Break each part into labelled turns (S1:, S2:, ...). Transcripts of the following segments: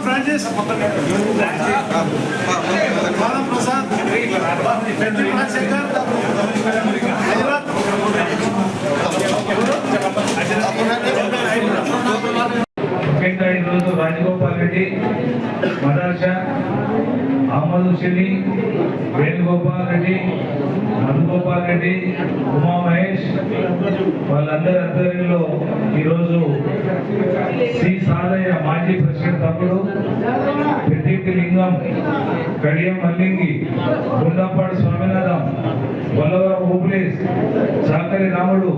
S1: Francis, Prasad,
S2: ముఖ్యంగా ఈరోజు రాజగోపాల్ రెడ్డి, మదార్షా, అహ్మద్ హుసేని, వేణుగోపాల్ రెడ్డి, మధుగోపాల్ రెడ్డి, ఉమా మహేష్ వాళ్ళందరి ఆధ్వర్యంలో ఈరోజు శ్రీ సాదయ్య మాజీ ప్రెసిడెంట్ తమ్ముడు, పెద్దింటి లింగం, కడియం మల్లింగి, గుండాపాడు స్వామినాథం, వల్లవరం ఓబులేస్, చాకరి రాముడు,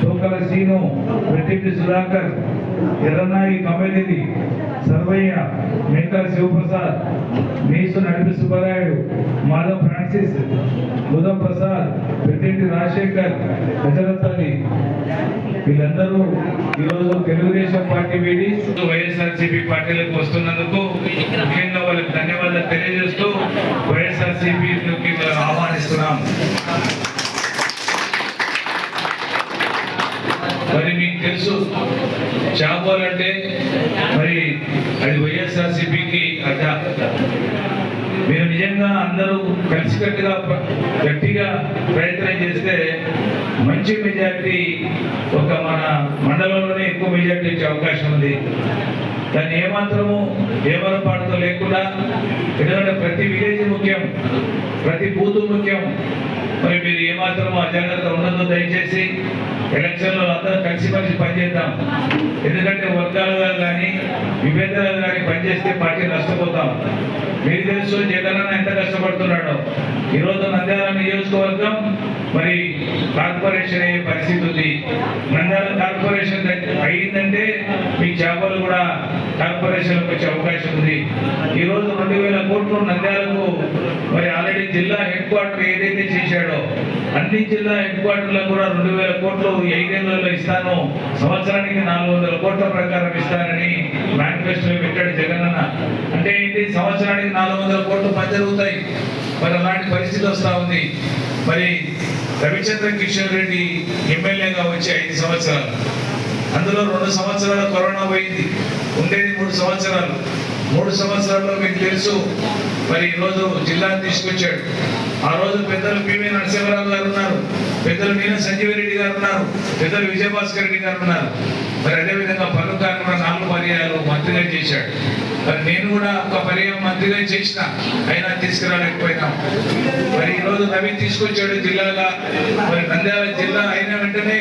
S2: చోకల సీను, పెద్దింటి సుధాకర్, ఎర్రనాయి కమలిది, సర్వయ్య, మేకల శివప్రసాద్, నీసు నడిపి సుబ్బరాయుడు, మాధవ్ ఫ్రాన్సిస్, బుధం ప్రసాద్, పెద్దింటి రాజశేఖర్, హజరత్ అలీ, వీళ్ళందరూ ఈరోజు తెలుగుదేశం పార్టీ వీడి వైఎస్ఆర్సీపీ పార్టీలకు వస్తున్నందుకు ముఖ్యంగా వాళ్ళకి ధన్యవాదాలు తెలియజేస్తూ వైఎస్ఆర్సీపీకి ఆహ్వానిస్తున్నాం. మరి మీకు తెలుసు, చాబోల్ అంటే మరి అది వైఎస్ఆర్సీపీకి అడ్డా. మీరు నిజంగా అందరూ కలిసికట్టుగా గట్టిగా ప్రయత్నం చేస్తే మంచి మెజార్టీ ఒక మన మండలంలోనే ఎక్కువ మెజార్టీ వచ్చే అవకాశం ఉంది. దాన్ని ఏమరపాటుతో లేకుండా, ఎందుకంటే ప్రతి విలేజ్ ముఖ్యం, ప్రతి బూత్ ముఖ్యం. మరి మీరు ఏమాత్రం అజాగ్రత్త ఉండదు. దయచేసి ఎలక్షన్లో అందరం కలిసిమెలిసి పనిచేద్దాం. ఎందుకంటే వర్గాలుగా కానీ విభేదాలు కానీ పనిచేస్తే పార్టీ నష్టపోతాం. మీకు తెలుసు జగనన్న ఎంత కష్టపడుతున్నాడో. ఈరోజు నంద్యాల నియోజకవర్గం మరి కార్పొరేషన్ అయ్యే పరిస్థితి ఉంది. నంద్యాల కార్పొరేషన్ అయ్యిందంటే మీ చేపలు కూడా కార్పొరేషన్కి వచ్చే అవకాశం ఉంది. ఈరోజు 2000 కోట్లు నంద్యాలకు మరి ఆల్రెడీ జిల్లా హెడ్ క్వార్టర్ ఏదైతే చేశాడో అన్ని జిల్లా హెడ్ క్వార్టర్లకు కూడా 2000 కోట్లు 5 ఏళ్లలో ఇస్తాను, సంవత్సరానికి 400 కోట్ల ప్రకారం ఇస్తానని మేనిఫెస్టోలో పెట్టాడు జగనన్న. అంటే ఏంటి, సంవత్సరానికి 400 కోట్లు పని జరుగుతాయి. మరి అలాంటి పరిస్థితి వస్తూ ఉంది. మరి రవిచంద్ర కిషోర్ రెడ్డి ఎమ్మెల్యేగా వచ్చి 5 సంవత్సరాలు, అందులో 2 సంవత్సరాలు కరోనా పోయింది, ఉండేది 3 సంవత్సరాలు. 3 సంవత్సరాల్లో మీకు తెలుసు మరి ఈరోజు జిల్లాను తీసుకొచ్చాడు. ఆ రోజు పెద్దలు పివి నరసింహరావు గారు ఉన్నారు, పెద్దలు మీన సంజీవరెడ్డి గారు ఉన్నారు, పెద్దలు విజయభాస్కర్ రెడ్డి గారు ఉన్నారు. మరి అదేవిధంగా పలువు గారు కూడా 4 పర్యాయాలు మంత్రిగా చేశాడు. మరి నేను కూడా ఒక పర్యాయం మంత్రిగా చేసిన, అయినా తీసుకురాలేకపోయినాం. మరి ఈరోజు రవి తీసుకొచ్చాడు జిల్లాగా. మరి నంద్యాల జిల్లా అయిన వెంటనే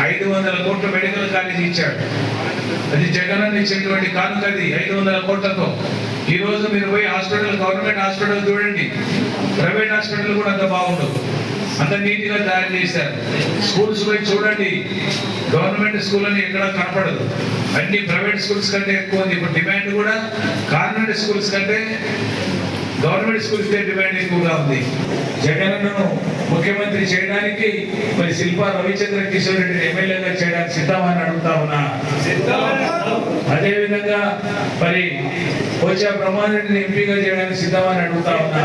S2: 500 కోట్ల మెడికల్ కాలేజీ ఇచ్చాడు. అది జగనన్న ఇచ్చినటువంటి కానుకది 500 కోట్లతో. ఈ రోజు మీరు పోయి హాస్పిటల్, గవర్నమెంట్ హాస్పిటల్ చూడండి, ప్రైవేట్ హాస్పిటల్ కూడా అంత బాగుండదు, అంత నీట్గా తయారు చేశారు. స్కూల్స్ పోయి చూడండి, గవర్నమెంట్ స్కూల్ అని ఎక్కడ కనపడదు, అన్ని ప్రైవేట్ స్కూల్స్ కంటే ఎక్కువ ఉంది. ఇప్పుడు డిమాండ్ కూడా కాన్వెంట్ స్కూల్స్ కంటే గవర్నమెంట్ స్కూల్స్ డిమాండ్ ఎక్కువగా ఉంది. జగనన్నను ముఖ్యమంత్రి చేయడానికి మరి శిల్పా రవిచంద్ర కిషోర్ రెడ్డిని ఎమ్మెల్యేగా చేయడానికి సిద్ధమని అడుగుతా ఉన్నా. అదేవిధంగా మరి పోచా బ్రహ్మారెడ్డిని ఎంపీగా చేయడానికి సిద్ధమని అడుగుతా ఉన్నా.